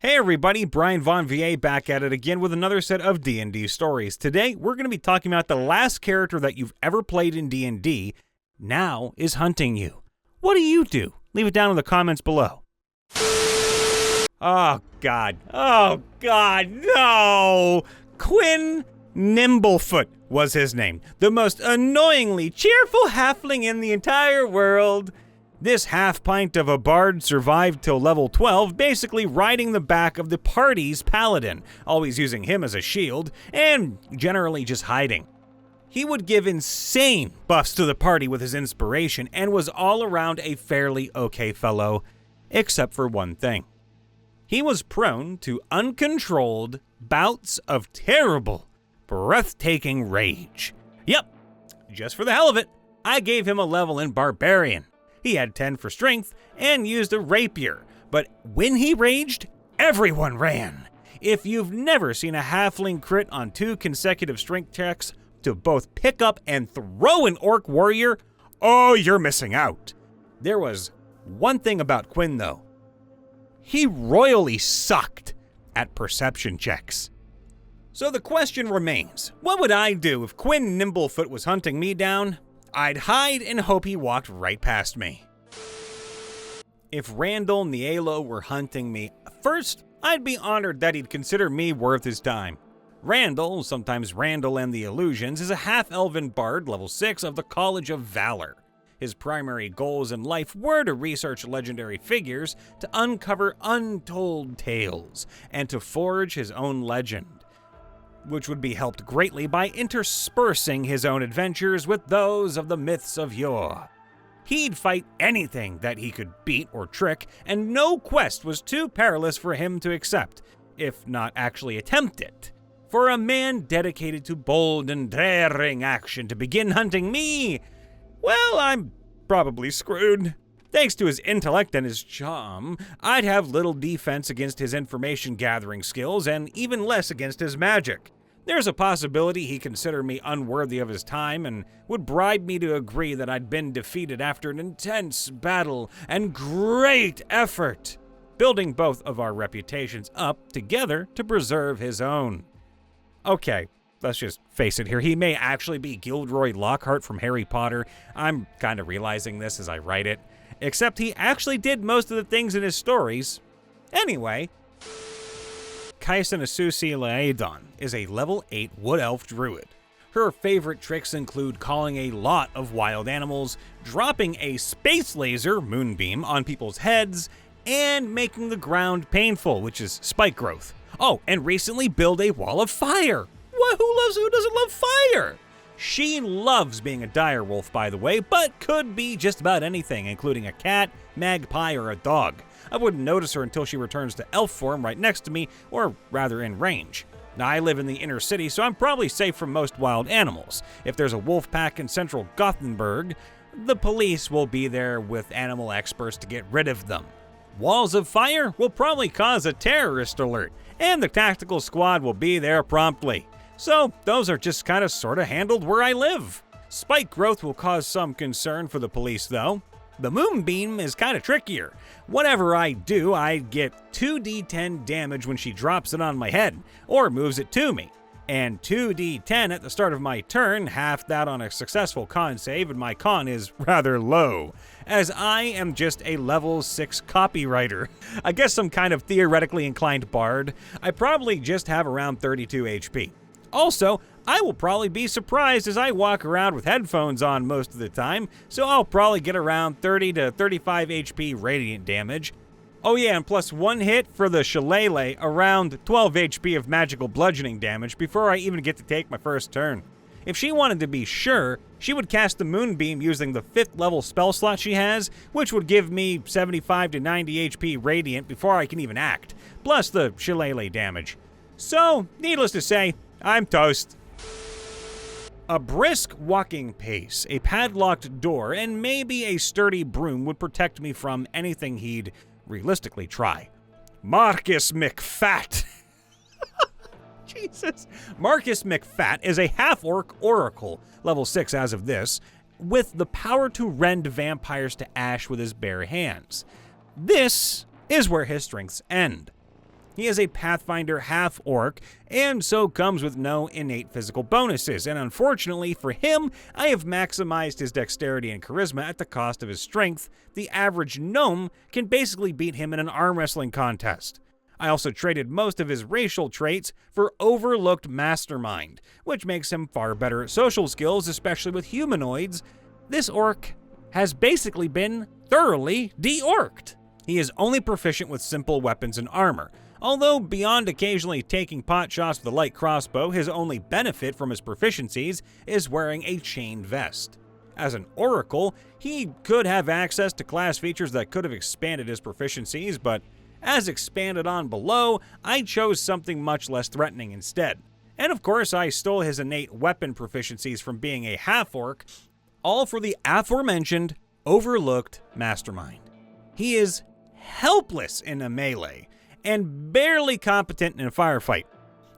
Hey everybody, Brian Von VA back at it again with another set of D&D stories. Today, we're going to be talking about the last character that you've ever played in D&D now is hunting you. What do you do? Leave it down in the comments below. Oh God, no! Quinn Nimblefoot was his name. The most annoyingly cheerful halfling in the entire world. This half-pint of a bard survived till level 12, basically riding the back of the party's paladin, always using him as a shield, and generally just hiding. He would give insane buffs to the party with his inspiration, and was all around a fairly okay fellow, except for one thing. He was prone to uncontrolled bouts of terrible, breathtaking rage. Yep, just for the hell of it, I gave him a level in Barbarian. He had 10 for strength and used a rapier, but when he raged, everyone ran. If you've never seen a halfling crit on 2 consecutive strength checks to both pick up and throw an orc warrior, oh, you're missing out. There was one thing about Quinn though. He royally sucked at perception checks. So the question remains, what would I do if Quinn Nimblefoot was hunting me down? I'd hide and hope he walked right past me. If Randall Nielo were hunting me, first, I'd be honored that he'd consider me worth his time. Randall, sometimes Randall and the Illusions, is a half-elven bard, level 6 of the College of Valor. His primary goals in life were to research legendary figures, to uncover untold tales, and to forge his own legend, which would be helped greatly by interspersing his own adventures with those of the myths of yore. He'd fight anything that he could beat or trick, and no quest was too perilous for him to accept, if not actually attempt it. For a man dedicated to bold and daring action to begin hunting me, well, I'm probably screwed. Thanks to his intellect and his charm, I'd have little defense against his information gathering skills and even less against his magic. There's a possibility he'd consider me unworthy of his time and would bribe me to agree that I'd been defeated after an intense battle and great effort, building both of our reputations up together to preserve his own. Okay, let's just face it here, he may actually be Gilderoy Lockhart from Harry Potter. I'm kind of realizing this as I write it. Except he actually did most of the things in his stories. Anyway, Kasen Laedon is a level 8 wood elf druid. Her favorite tricks include calling a lot of wild animals, dropping a space laser, moonbeam, on people's heads, and making the ground painful, which is spike growth. Oh, and recently build a wall of fire. What? Who doesn't love fire? She loves being a direwolf, by the way, but could be just about anything, including a cat, magpie, or a dog. I wouldn't notice her until she returns to elf form right next to me, or rather in range. Now, I live in the inner city, so I'm probably safe from most wild animals. If there's a wolf pack in central Gothenburg, the police will be there with animal experts to get rid of them. Walls of fire will probably cause a terrorist alert, and the tactical squad will be there promptly. So, those are just kind of sort of handled where I live. Spike growth will cause some concern for the police, though. The moonbeam is kind of trickier. Whatever I do, I get 2d10 damage when she drops it on my head, or moves it to me. And 2d10 at the start of my turn, half that on a successful con save, and my con is rather low, as I am just a level 6 copywriter. I guess some kind of theoretically inclined bard. I probably just have around 32 HP. Also, I will probably be surprised as I walk around with headphones on most of the time, so I'll probably get around 30 to 35 HP radiant damage. Oh yeah, and plus 1 hit for the shillelagh, around 12 HP of magical bludgeoning damage before I even get to take my first turn. If she wanted to be sure, she would cast the moonbeam using the 5th level spell slot she has, which would give me 75 to 90 HP radiant before I can even act, plus the shillelagh damage. So, needless to say, I'm toast. A brisk walking pace, a padlocked door, and maybe a sturdy broom would protect me from anything he'd realistically try. Marcus Mcfat. Jesus. Marcus Mcfat is a half-orc oracle, level 6 as of this, with the power to rend vampires to ash with his bare hands. This is where his strengths end. He is a Pathfinder half-orc, and so comes with no innate physical bonuses, and unfortunately for him, I have maximized his dexterity and charisma at the cost of his strength. The average gnome can basically beat him in an arm wrestling contest. I also traded most of his racial traits for overlooked mastermind, which makes him far better at social skills, especially with humanoids. This orc has basically been thoroughly de-orced. He is only proficient with simple weapons and armor. Although beyond occasionally taking pot shots with a light crossbow, his only benefit from his proficiencies is wearing a chain vest. As an oracle, he could have access to class features that could have expanded his proficiencies, but as expanded on below, I chose something much less threatening instead. And of course, I stole his innate weapon proficiencies from being a half-orc, all for the aforementioned overlooked mastermind. He is helpless in a melee, and barely competent in a firefight.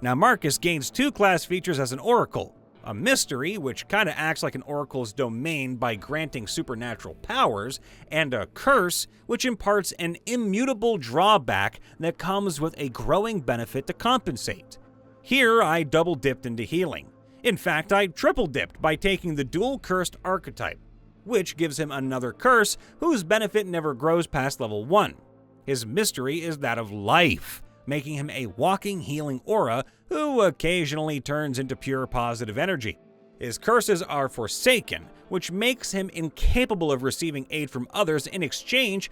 Now Marcus gains 2 class features as an oracle, a mystery, which kinda acts like an oracle's domain by granting supernatural powers, and a curse, which imparts an immutable drawback that comes with a growing benefit to compensate. Here I double dipped into healing. In fact, I triple dipped by taking the dual cursed archetype, which gives him another curse whose benefit never grows past level 1. His mystery is that of life, making him a walking healing aura who occasionally turns into pure positive energy. His curses are forsaken, which makes him incapable of receiving aid from others in exchange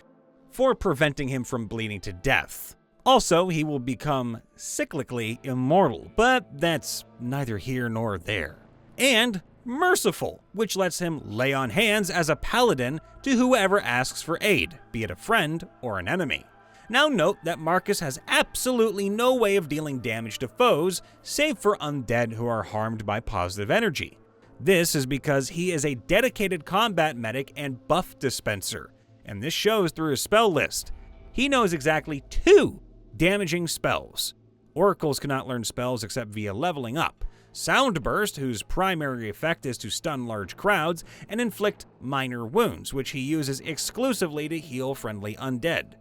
for preventing him from bleeding to death. Also, he will become cyclically immortal, but that's neither here nor there. And merciful, which lets him lay on hands as a paladin to whoever asks for aid, be it a friend or an enemy. Now note that Marcus has absolutely no way of dealing damage to foes, save for undead who are harmed by positive energy. This is because he is a dedicated combat medic and buff dispenser, and this shows through his spell list. He knows exactly 2 damaging spells. Oracles cannot learn spells except via leveling up. Soundburst, whose primary effect is to stun large crowds, and inflict minor wounds, which he uses exclusively to heal friendly undead.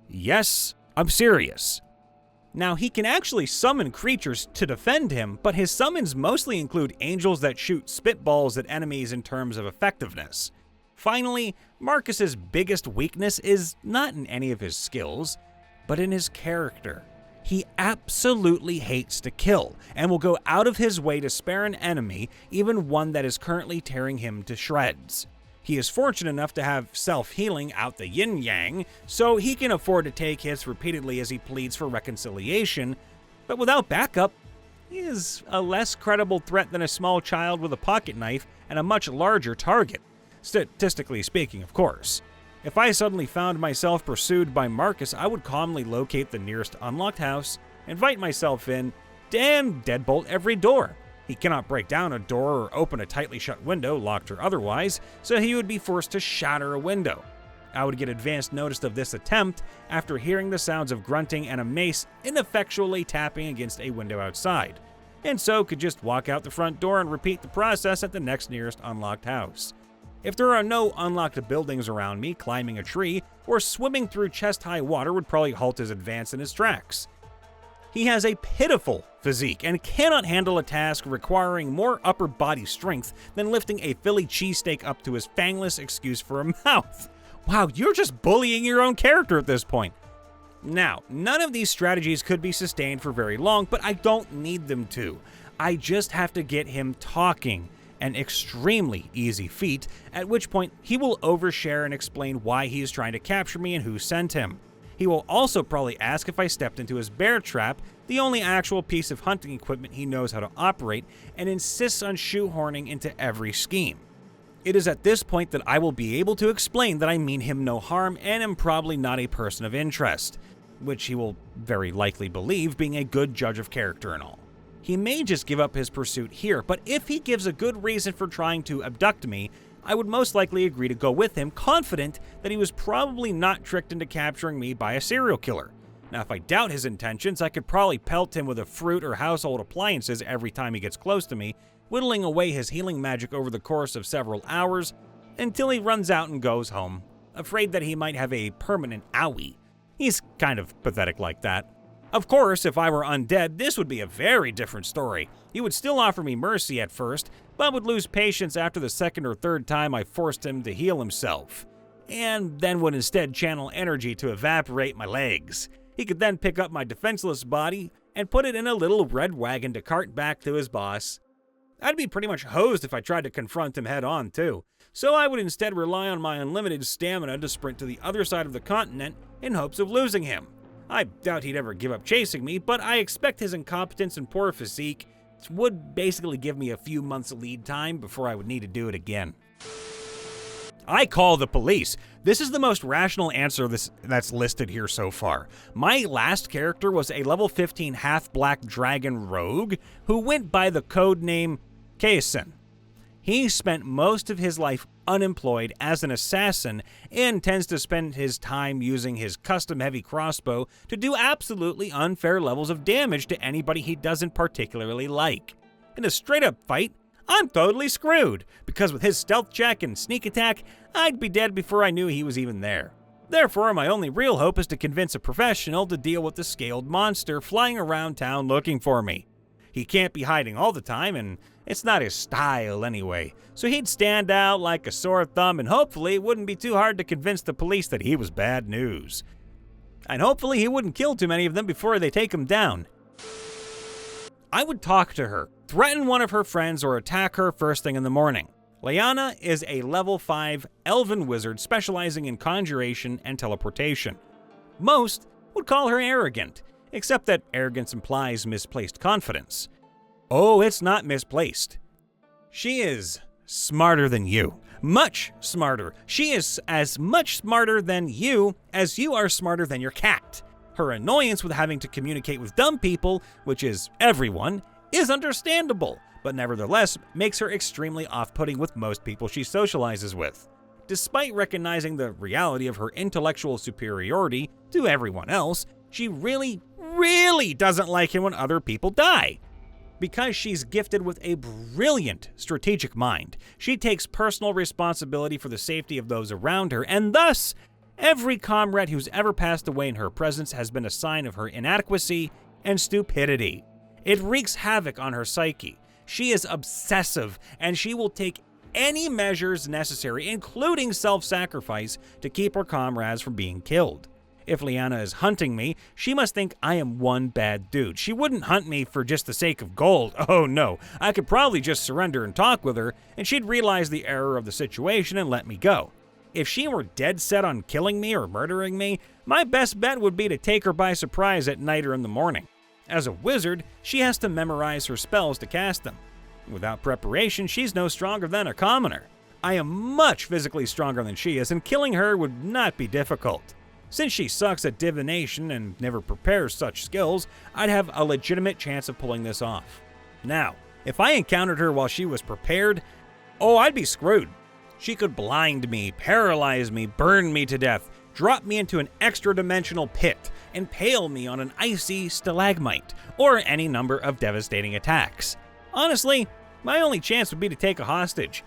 Yes, I'm serious. Now, he can actually summon creatures to defend him, but his summons mostly include angels that shoot spitballs at enemies in terms of effectiveness. Finally, Marcus's biggest weakness is not in any of his skills, but in his character. He absolutely hates to kill, and will go out of his way to spare an enemy, even one that is currently tearing him to shreds. He is fortunate enough to have self-healing out the yin-yang, so he can afford to take hits repeatedly as he pleads for reconciliation, but without backup, he is a less credible threat than a small child with a pocket knife and a much larger target. Statistically speaking, of course. If I suddenly found myself pursued by Marcus, I would calmly locate the nearest unlocked house, invite myself in, and deadbolt every door. He cannot break down a door or open a tightly shut window, locked or otherwise, so he would be forced to shatter a window. I would get advance notice of this attempt after hearing the sounds of grunting and a mace ineffectually tapping against a window outside, and so could just walk out the front door and repeat the process at the next nearest unlocked house. If there are no unlocked buildings around me, climbing a tree or swimming through chest-high water would probably halt his advance in his tracks. He has a pitiful physique and cannot handle a task requiring more upper body strength than lifting a Philly cheesesteak up to his fangless excuse for a mouth. Wow, you're just bullying your own character at this point. Now, none of these strategies could be sustained for very long, but I don't need them to. I just have to get him talking. An extremely easy feat, at which point he will overshare and explain why he is trying to capture me and who sent him. He will also probably ask if I stepped into his bear trap, the only actual piece of hunting equipment he knows how to operate, and insists on shoehorning into every scheme. It is at this point that I will be able to explain that I mean him no harm and am probably not a person of interest, which he will very likely believe, being a good judge of character and all. He may just give up his pursuit here, but if he gives a good reason for trying to abduct me, I would most likely agree to go with him, confident that he was probably not tricked into capturing me by a serial killer. Now, if I doubt his intentions, I could probably pelt him with a fruit or household appliances every time he gets close to me, whittling away his healing magic over the course of several hours until he runs out and goes home, afraid that he might have a permanent owie. He's kind of pathetic like that. Of course, if I were undead, this would be a very different story. He would still offer me mercy at first, but would lose patience after the second or third time I forced him to heal himself, and then would instead channel energy to evaporate my legs. He could then pick up my defenseless body and put it in a little red wagon to cart back to his boss. I'd be pretty much hosed if I tried to confront him head on, too, so I would instead rely on my unlimited stamina to sprint to the other side of the continent in hopes of losing him. I doubt he'd ever give up chasing me, but I expect his incompetence and poor physique would basically give me a few months lead time before I would need to do it again. I call the police. This is the most rational answer that's listed here so far. My last character was a level 15 half-black dragon rogue who went by the code name Kasen. He spent most of his life unemployed as an assassin and tends to spend his time using his custom heavy crossbow to do absolutely unfair levels of damage to anybody he doesn't particularly like. In a straight-up fight, I'm totally screwed, because with his stealth check and sneak attack, I'd be dead before I knew he was even there. Therefore, my only real hope is to convince a professional to deal with the scaled monster flying around town looking for me. He can't be hiding all the time, and it's not his style anyway, so he'd stand out like a sore thumb, and hopefully it wouldn't be too hard to convince the police that he was bad news. And hopefully he wouldn't kill too many of them before they take him down. I would talk to her, threaten one of her friends, or attack her first thing in the morning. Lydia is a level 5 elven wizard specializing in conjuration and teleportation. Most would call her arrogant, except that arrogance implies misplaced confidence. Oh, it's not misplaced. She is smarter than you. Much smarter. She is as much smarter than you as you are smarter than your cat. Her annoyance with having to communicate with dumb people, which is everyone, is understandable, but nevertheless makes her extremely off-putting with most people she socializes with. Despite recognizing the reality of her intellectual superiority to everyone else, she really doesn't like it when other people die. Because she's gifted with a brilliant strategic mind, she takes personal responsibility for the safety of those around her, and thus, every comrade who's ever passed away in her presence has been a sign of her inadequacy and stupidity. It wreaks havoc on her psyche. She is obsessive, and she will take any measures necessary, including self-sacrifice, to keep her comrades from being killed. If Lydia is hunting me, she must think I am one bad dude. She wouldn't hunt me for just the sake of gold. Oh no, I could probably just surrender and talk with her, and she'd realize the error of the situation and let me go. If she were dead set on killing me or murdering me, my best bet would be to take her by surprise at night or in the morning. As a wizard, she has to memorize her spells to cast them. Without preparation, she's no stronger than a commoner. I am much physically stronger than she is, and killing her would not be difficult. Since she sucks at divination and never prepares such skills, I'd have a legitimate chance of pulling this off. Now, if I encountered her while she was prepared, I'd be screwed. She could blind me, paralyze me, burn me to death, drop me into an extra-dimensional pit, impale me on an icy stalagmite, or any number of devastating attacks. Honestly, my only chance would be to take a hostage.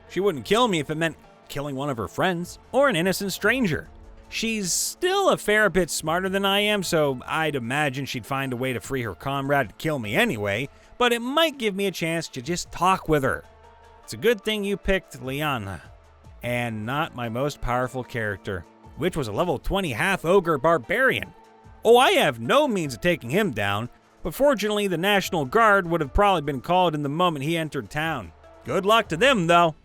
She wouldn't kill me if it meant killing one of her friends, or an innocent stranger. She's still a fair bit smarter than I am, so I'd imagine she'd find a way to free her comrade to kill me anyway, but it might give me a chance to just talk with her. It's a good thing you picked Lydia, and not my most powerful character, which was a level 20 half-ogre barbarian. I have no means of taking him down, but fortunately the National Guard would have probably been called in the moment he entered town. Good luck to them, though.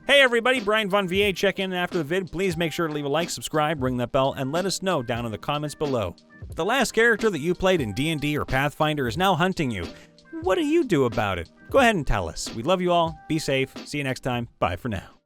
Hey everybody, Brian Von VA checking in after the vid. Please make sure to leave a like, subscribe, ring that bell, and let us know down in the comments below. If the last character that you played in D&D or Pathfinder is now hunting you, what do you do about it? Go ahead and tell us. We love you all. Be safe. See you next time. Bye for now.